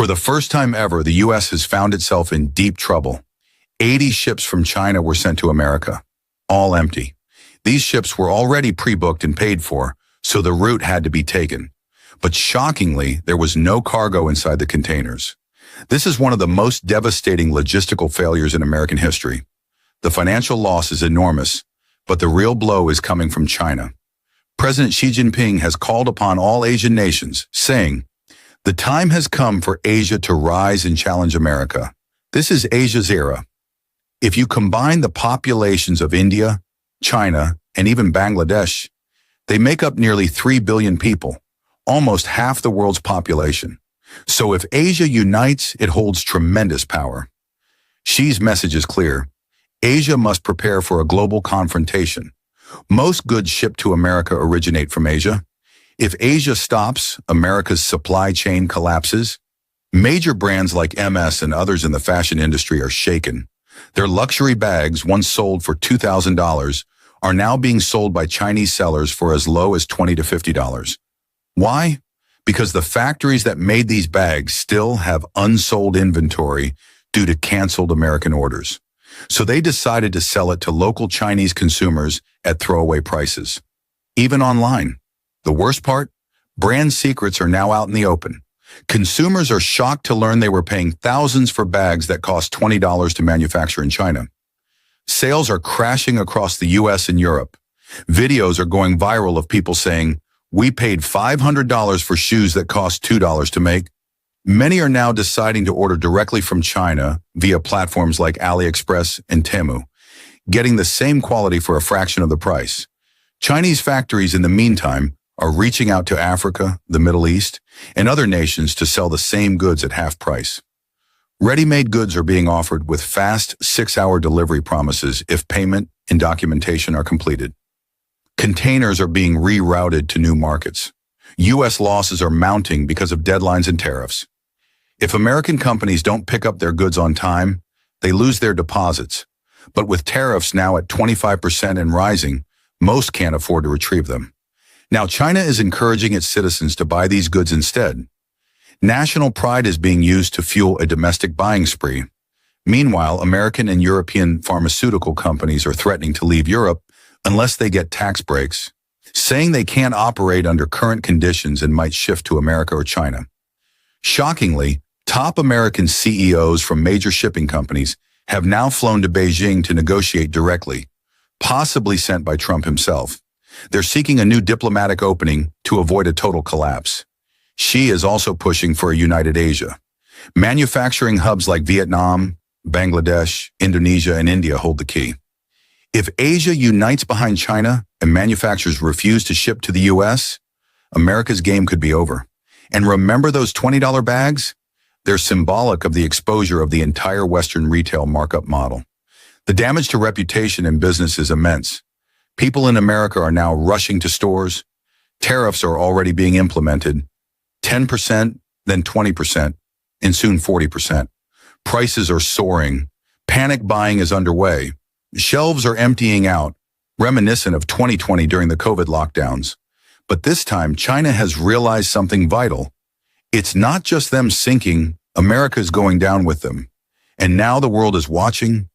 For the first time ever, the U.S. has found itself in deep trouble. 80 ships from China were sent to America, all empty. These ships were already pre-booked and paid for, so the route had to be taken. But shockingly, there was no cargo inside the containers. This is one of the most devastating logistical failures in American history. The financial loss is enormous, but the real blow is coming from China. President Xi Jinping has called upon all Asian nations, saying, "The time has come for Asia to rise and challenge America. This is Asia's era." If you combine the populations of India, China, and even Bangladesh, they make up nearly 3 billion people, almost half the world's population. So if Asia unites, it holds tremendous power. Xi's message is clear. Asia must prepare for a global confrontation. Most goods shipped to America originate from Asia. If Asia stops, America's supply chain collapses. Major brands like MS and others in the fashion industry are shaken. Their luxury bags, once sold for $2,000, are now being sold by Chinese sellers for as low as $20 to $50. Why? Because the factories that made these bags still have unsold inventory due to canceled American orders. So they decided to sell it to local Chinese consumers at throwaway prices. Even online. The worst part? Brand secrets are now out in the open. Consumers are shocked to learn they were paying thousands for bags that cost $20 to manufacture in China. Sales are crashing across the US and Europe. Videos are going viral of people saying, "We paid $500 for shoes that cost $2 to make." Many are now deciding to order directly from China via platforms like AliExpress and Temu, getting the same quality for a fraction of the price. Chinese factories, in the meantime, are reaching out to Africa, the Middle East, and other nations to sell the same goods at half price. Ready-made goods are being offered with fast 6-hour delivery promises if payment and documentation are completed. Containers are being rerouted to new markets. U.S. losses are mounting because of deadlines and tariffs. If American companies don't pick up their goods on time, they lose their deposits. But with tariffs now at 25% and rising, most can't afford to retrieve them. Now China is encouraging its citizens to buy these goods instead. National pride is being used to fuel a domestic buying spree. Meanwhile, American and European pharmaceutical companies are threatening to leave Europe unless they get tax breaks, saying they can't operate under current conditions and might shift to America or China. Shockingly, top American CEOs from major shipping companies have now flown to Beijing to negotiate directly, possibly sent by Trump himself. They're seeking a new diplomatic opening to avoid a total collapse. Xi is also pushing for a united Asia. Manufacturing hubs like Vietnam, Bangladesh, Indonesia, and India hold the key. If Asia unites behind China and manufacturers refuse to ship to the U.S., America's game could be over. And remember those $20 bags? They're symbolic of the exposure of the entire Western retail markup model. The damage to reputation and business is immense. People in America are now rushing to stores. Tariffs are already being implemented. 10%, then 20%, and soon 40%. Prices are soaring. Panic buying is underway. Shelves are emptying out, reminiscent of 2020 during the COVID lockdowns. But this time, China has realized something vital. It's not just them sinking, America's going down with them. And now the world is watching,